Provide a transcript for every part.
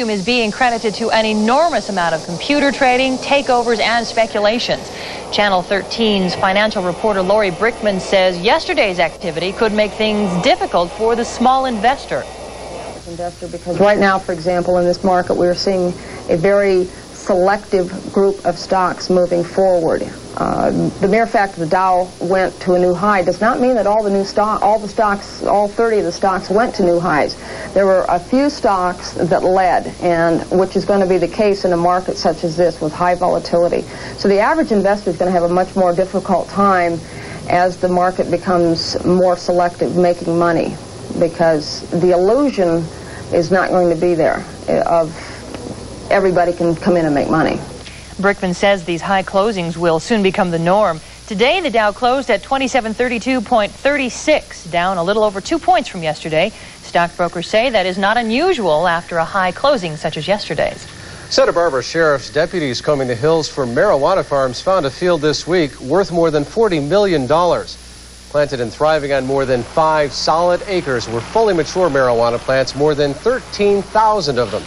Is being credited to an enormous amount of computer trading, takeovers, and speculations. Channel 13's financial reporter Lori Brickman says yesterday's activity could make things difficult for the small investor. Because right now, for example, in this market, we're seeing a very selective group of stocks moving forward. The mere fact that the Dow went to a new high does not mean that all 30 of the stocks went to new highs. There were a few stocks that led, and which is going to be the case in a market such as this with high volatility. So the average investor is going to have a much more difficult time as the market becomes more selective making money, because the illusion is not going to be there of everybody can come in and make money. Brickman says these high closings will soon become the norm. Today, the Dow closed at 2732.36, down a little over 2 points from yesterday. Stockbrokers say that is not unusual after a high closing such as yesterday's. Santa Barbara Sheriff's deputies combing the hills for marijuana farms found a field this week worth more than $40 million. Planted and thriving on more than 5 solid acres were fully mature marijuana plants, more than 13,000 of them.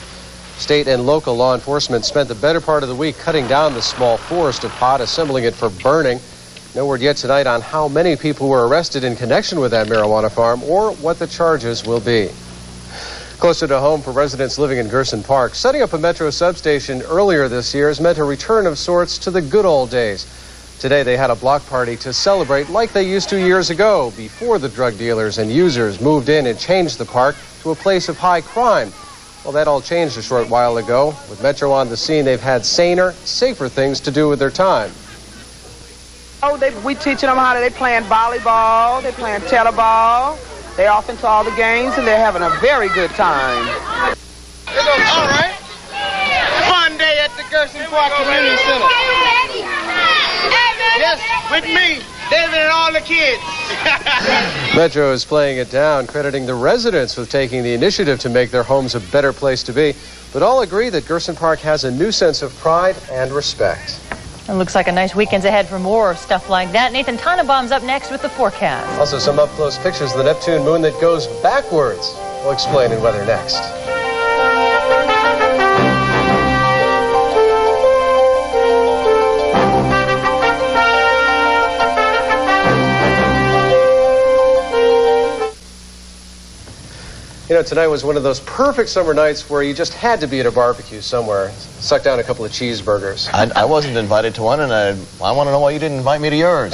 State and local law enforcement spent the better part of the week cutting down the small forest of pot, assembling it for burning. No word yet tonight on how many people were arrested in connection with that marijuana farm or what the charges will be. Closer to home for residents living in Gerson Park, setting up a Metro substation earlier this year has meant a return of sorts to the good old days. Today they had a block party to celebrate like they used to years ago, before the drug dealers and users moved in and changed the park to a place of high crime. Well, that all changed a short while ago. With Metro on the scene, they've had saner, safer things to do with their time. Oh, we teaching them how they playing volleyball, they playing tetherball. They're off into all the games, and they're having a very good time. All right. Fun day at the Gerson Park Community Center. Yes, with me, David, and all the kids. Metro is playing it down, crediting the residents with taking the initiative to make their homes a better place to be. But all agree that Gerson Park has a new sense of pride and respect. It looks like a nice weekend's ahead for more stuff like that. Nathan Tannenbaum's up next with the forecast. Also, some up-close pictures of the Neptune moon that goes backwards. We'll explain in weather next. You know, tonight was one of those perfect summer nights where you just had to be at a barbecue somewhere. Suck down a couple of cheeseburgers. I wasn't invited to one, and I want to know why you didn't invite me to yours.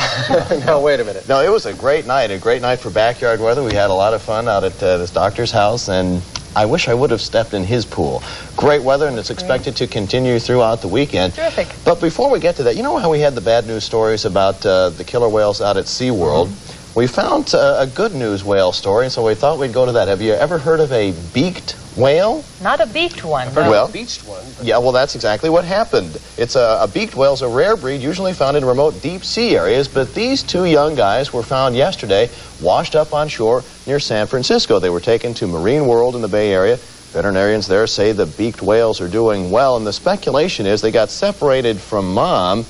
Now, wait a minute. No, it was a great night for backyard weather. We had a lot of fun out at this doctor's house, and I wish I would have stepped in his pool. Great weather, and it's expected to continue throughout the weekend. Terrific. But before we get to that, you know how we had the bad news stories about the killer whales out at SeaWorld? Mm-hmm. We found a good news whale story, so we thought we'd go to that. Have you ever heard of a beaked whale? Not a beaked one. I've heard of a beached one. Yeah, well, that's exactly what happened. It's a beaked whale is a rare breed usually found in remote deep sea areas, but these two young guys were found yesterday washed up on shore near San Francisco. They were taken to Marine World in the Bay Area. Veterinarians there say the beaked whales are doing well, and the speculation is they got separated from mom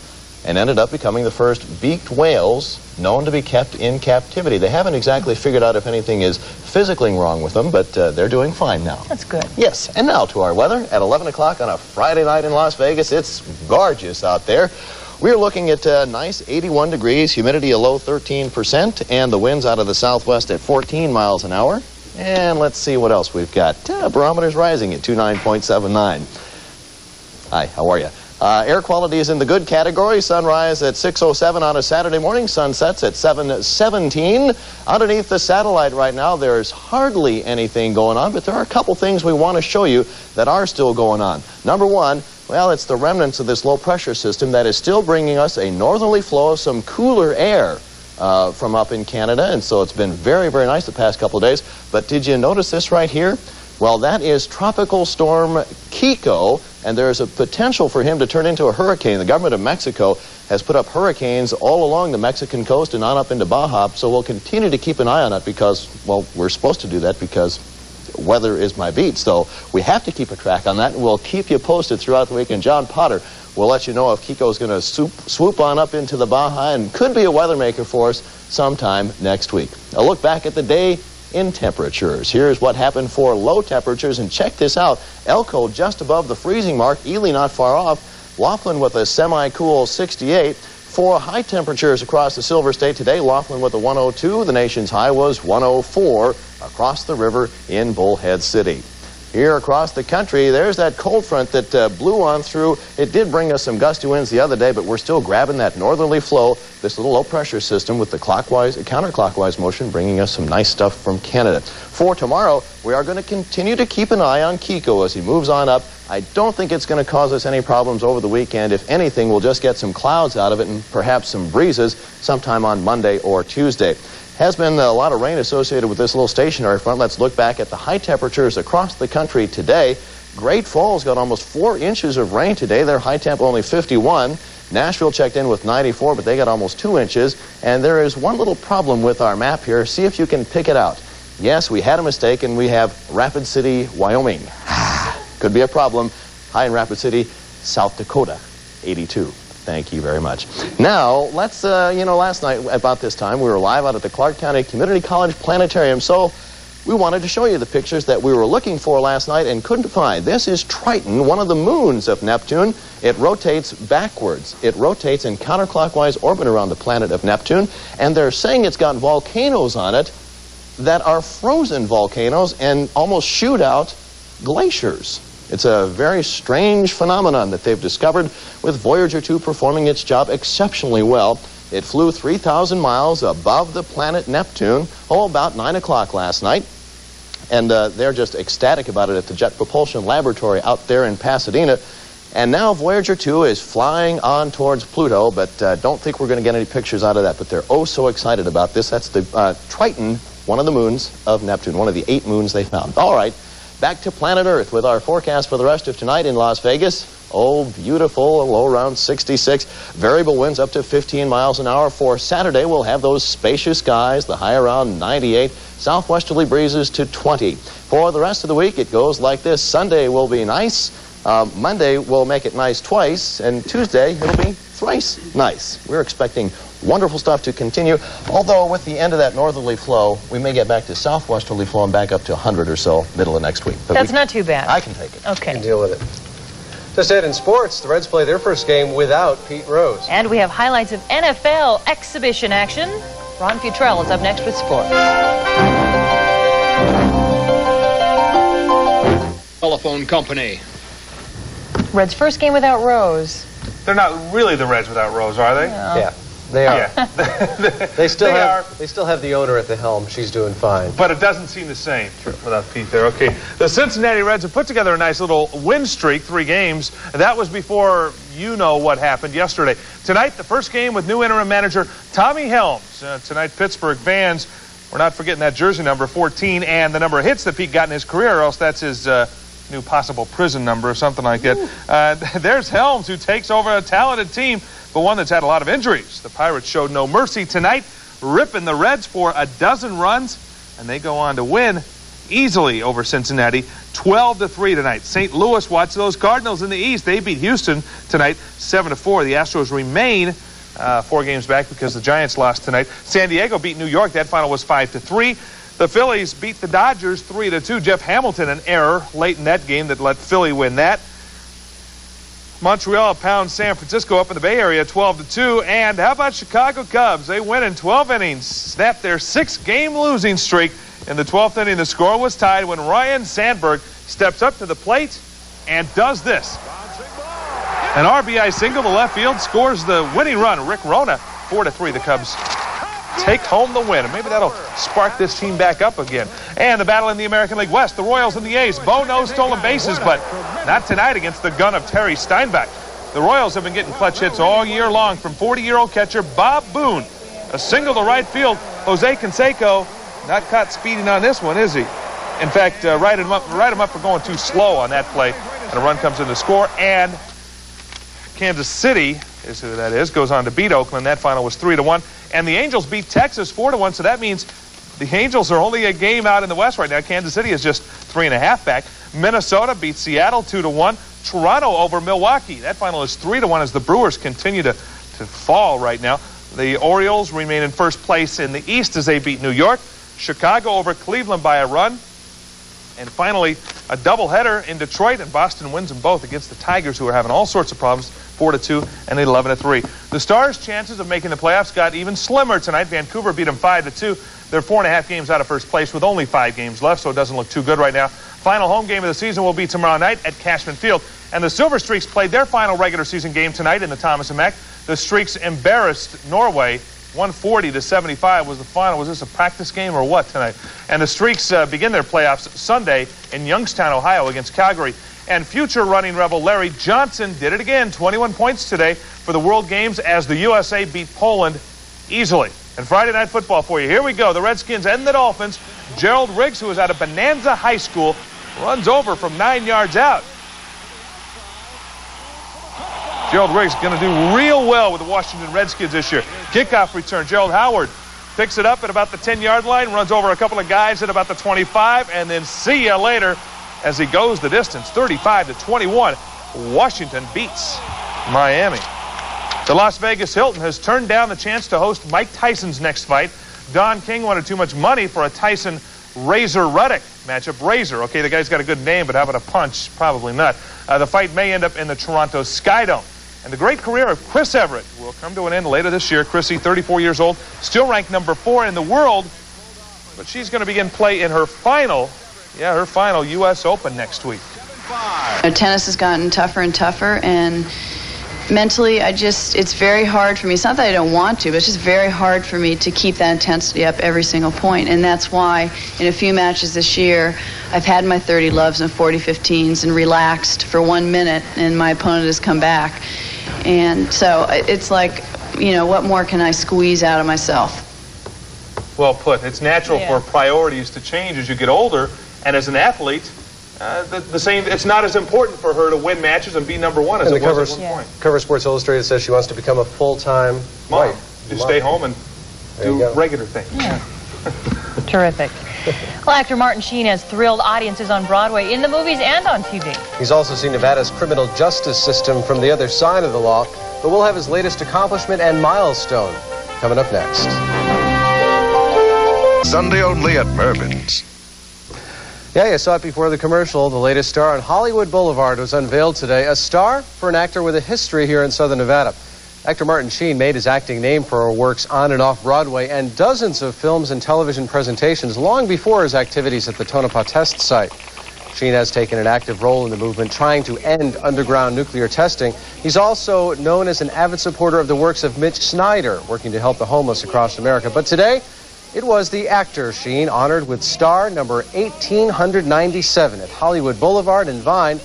and ended up becoming the first beaked whales known to be kept in captivity. They haven't exactly figured out if anything is physically wrong with them, but they're doing fine now. That's good. Yes, and now to our weather. At 11 o'clock on a Friday night in Las Vegas, it's gorgeous out there. We're looking at nice 81 degrees, humidity a low 13%, and the winds out of the southwest at 14 miles an hour. And let's see what else we've got. Barometer's rising at 29.79. Hi, how are you? Air quality is in the good category. Sunrise at 6:07 on a Saturday morning. Sunsets at 7:17. Underneath the satellite right now, there's hardly anything going on, but there are a couple things we want to show you that are still going on. Number one, well, it's the remnants of this low-pressure system that is still bringing us a northerly flow of some cooler air from up in Canada, and so it's been very, very nice the past couple of days. But did you notice this right here? Well, that is Tropical Storm Kiko, and there's a potential for him to turn into a hurricane. The government of Mexico has put up hurricanes all along the Mexican coast and on up into Baja, so we'll continue to keep an eye on it because, well, we're supposed to do that because weather is my beat. So we have to keep a track on that, and we'll keep you posted throughout the week. And John Potter will let you know if Kiko's going to swoop on up into the Baja and could be a weather maker for us sometime next week. A look back at the day in temperatures. Here's what happened for low temperatures, and check this out. Elko just above the freezing mark, Ely not far off, Laughlin with a semi-cool 68. For high temperatures across the Silver State today, Laughlin with a 102. The nation's high was 104 across the river in Bullhead City. Here across the country, there's that cold front that blew on through. It did bring us some gusty winds the other day, but we're still grabbing that northerly flow, this little low-pressure system with the counterclockwise motion, bringing us some nice stuff from Canada. For tomorrow, we are going to continue to keep an eye on Kiko as he moves on up. I don't think it's going to cause us any problems over the weekend. If anything, we'll just get some clouds out of it and perhaps some breezes sometime on Monday or Tuesday. Has been a lot of rain associated with this little stationary front. Let's look back at the high temperatures across the country today. Great Falls got almost 4 inches of rain today. Their high temp only 51. Nashville checked in with 94, but they got almost 2 inches. And there is one little problem with our map here. See if you can pick it out. Yes, we had a mistake, and we have Rapid City, Wyoming. Could be a problem. High in Rapid City, South Dakota, 82. Thank you very much. Now, let's, last night about this time, we were live out at the Clark County Community College Planetarium, so we wanted to show you the pictures that we were looking for last night and couldn't find. This is Triton, one of the moons of Neptune. It rotates backwards. It rotates in counterclockwise orbit around the planet of Neptune, and they're saying it's got volcanoes on it that are frozen volcanoes and almost shoot out glaciers. It's a very strange phenomenon that they've discovered, with Voyager 2 performing its job exceptionally well. It flew 3,000 miles above the planet Neptune, about 9 o'clock last night. And they're just ecstatic about it at the Jet Propulsion Laboratory out there in Pasadena. And now Voyager 2 is flying on towards Pluto, but don't think we're going to get any pictures out of that. But they're oh so excited about this. That's the Triton, one of the moons of Neptune, one of the 8 moons they found. All right. Back to planet Earth with our forecast for the rest of tonight in Las Vegas. Oh, beautiful, a low around 66. Variable winds up to 15 miles an hour. For Saturday, we'll have those spacious skies, the high around 98. Southwesterly breezes to 20. For the rest of the week, it goes like this. Sunday will be nice. Monday will make it nice twice. And Tuesday, it'll be thrice nice. We're expecting wonderful stuff to continue, although with the end of that northerly flow, we may get back to southwesterly flow and back up to 100 or so middle of next week. But that's not too bad. I can take it. Okay. You can deal with it. Just ahead in sports, the Reds play their first game without Pete Rose. And we have highlights of NFL exhibition action. Ron Futrell is up next with sports. Telephone company. Reds' first game without Rose. They're not really the Reds without Rose, are they? No. Yeah, they are. Yeah. They still have the owner at the helm. She's doing fine. But it doesn't seem the same without Pete there. Okay. The Cincinnati Reds have put together a nice little win streak, 3 games. That was before you know what happened yesterday. Tonight, the first game with new interim manager Tommy Helms. Tonight, Pittsburgh fans, we're not forgetting that jersey number 14 and the number of hits that Pete got in his career, or else that's his new possible prison number or something like that. There's Helms, who takes over a talented team, but one that's had a lot of injuries. The Pirates showed no mercy tonight, ripping the Reds for 12 runs, and they go on to win easily over Cincinnati, 12-3 tonight. St. Louis, watch those Cardinals in the East. They beat Houston tonight, 7-4. The Astros remain 4 games back because the Giants lost tonight. San Diego beat New York. That final was 5-3. The Phillies beat the Dodgers 3-2. Jeff Hamilton, an error late in that game that let Philly win that. Montreal pounds San Francisco up in the Bay Area 12-2. And how about Chicago Cubs? They win in 12 innings, snapped their 6-game losing streak. In the 12th inning, the score was tied when Ryan Sandberg steps up to the plate and does this. An RBI single to left field, scores the winning run. Rick Rona, 4-3. The Cubs take home the win, and maybe that'll spark this team back up again. And the battle in the American League West, the Royals and the A's. Bo knows stolen bases, but not tonight against the gun of Terry Steinbeck. The Royals have been getting clutch hits all year long from 40-year-old catcher Bob Boone. A single to right field. Jose Canseco not caught speeding on this one, is he? In fact, write him up for going too slow on that play, and a run comes in to score. And Kansas City is who that is, goes on to beat Oakland. That final was 3-1. And the Angels beat Texas 4-1, so that means the Angels are only a game out in the West right now. Kansas City is just 3.5 back. Minnesota beat Seattle 2-1. Toronto over Milwaukee. That final is 3-1 as the Brewers continue to fall right now. The Orioles remain in first place in the East as they beat New York. Chicago over Cleveland by a run. And finally, a doubleheader in Detroit, and Boston wins them both against the Tigers, who are having all sorts of problems, 4-2 and 11-3. The Stars' chances of making the playoffs got even slimmer tonight. Vancouver beat them 5-2. They're 4.5 games out of first place with only 5 games left, so it doesn't look too good right now. Final home game of the season will be tomorrow night at Cashman Field. And the Silver Streaks played their final regular season game tonight in the Thomas & Mack. The Streaks embarrassed Norway. 140-75 was the final. Was this a practice game or what tonight? And the Streaks begin their playoffs Sunday in Youngstown, Ohio against Calgary. And future running rebel Larry Johnson did it again. 21 points today for the World Games as the USA beat Poland easily. And Friday Night Football for you. Here we go. The Redskins and the Dolphins. Gerald Riggs, who is out of Bonanza High School, runs over from 9 yards out. Gerald Riggs going to do real well with the Washington Redskins this year. Kickoff return. Gerald Howard picks it up at about the 10-yard line, runs over a couple of guys at about the 25, and then see ya later as he goes the distance. 35-21. Washington beats Miami. The Las Vegas Hilton has turned down the chance to host Mike Tyson's next fight. Don King wanted too much money for a Tyson Razor Ruddock matchup. Razor, okay, the guy's got a good name, but how about a punch? Probably not. The fight may end up in the Toronto Skydome. And the great career of Chris Everett will come to an end later this year. Chrissy, 34 years old, still ranked number 4 in the world, but she's going to begin play in her final U.S. Open next week. Tennis has gotten tougher and tougher, and mentally, it's very hard for me. It's not that I don't want to, but it's just very hard for me to keep that intensity up every single point. And that's why in a few matches this year, I've had my 30 loves and 40 15s and relaxed for 1 minute, and my opponent has come back. And so it's like, what more can I squeeze out of myself? Well put. It's natural for priorities to change as you get older, and as an athlete, the same. It's not as important for her to win matches and be number 1 as it was at one point. Cover Sports Illustrated says she wants to become a full-time wife. Just stay home and do regular things. Yeah. Terrific. Well, actor Martin Sheen has thrilled audiences on Broadway, in the movies and on TV. He's also seen Nevada's criminal justice system from the other side of the law, but we'll have his latest accomplishment and milestone coming up next. Sunday only at Mervin's. Yeah, you saw it before the commercial. The latest star on Hollywood Boulevard was unveiled today. A star for an actor with a history here in Southern Nevada. Actor Martin Sheen made his acting name for works on and off Broadway and dozens of films and television presentations long before his activities at the Tonopah test site. Sheen has taken an active role in the movement trying to end underground nuclear testing. He's also known as an avid supporter of the works of Mitch Snyder, working to help the homeless across America. But today, it was the actor Sheen honored with star number 1897 at Hollywood Boulevard and Vine.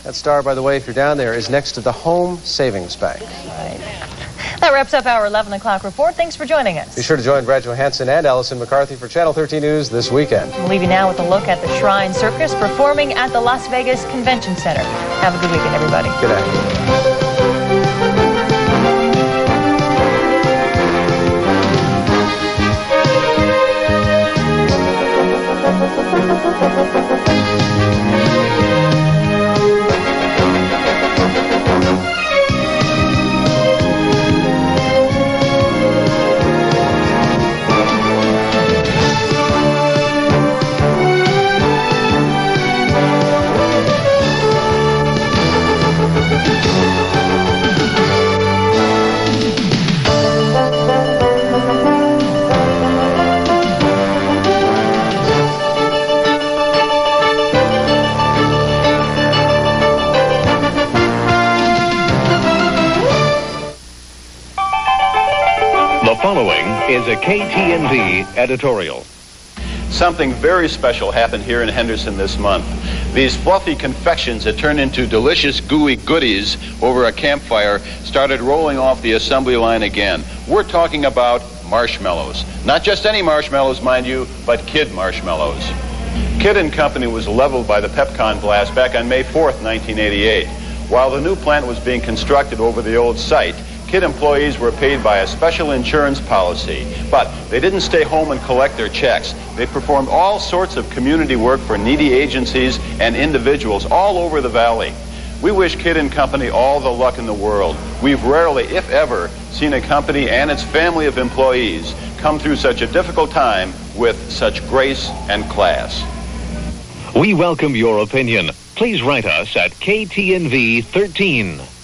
That star, by the way, if you're down there, is next to the Home Savings Bank. Right. That wraps up our 11 o'clock report. Thanks for joining us. Be sure to join Brad Johansson and Allison McCarthy for Channel 13 News this weekend. We'll leave you now with a look at the Shrine Circus performing at the Las Vegas Convention Center. Have a good weekend, everybody. Good night. Following is a KTNV editorial. Something very special happened here in Henderson this month. These fluffy confections that turn into delicious gooey goodies over a campfire started rolling off the assembly line again. We're talking about marshmallows. Not just any marshmallows, mind you, but Kid marshmallows. Kid & Company was leveled by the Pepcon blast back on May 4th, 1988. While the new plant was being constructed over the old site, Kid employees were paid by a special insurance policy, but they didn't stay home and collect their checks. They performed all sorts of community work for needy agencies and individuals all over the valley. We wish Kid & Company all the luck in the world. We've rarely, if ever, seen a company and its family of employees come through such a difficult time with such grace and class. We welcome your opinion. Please write us at KTNV 13.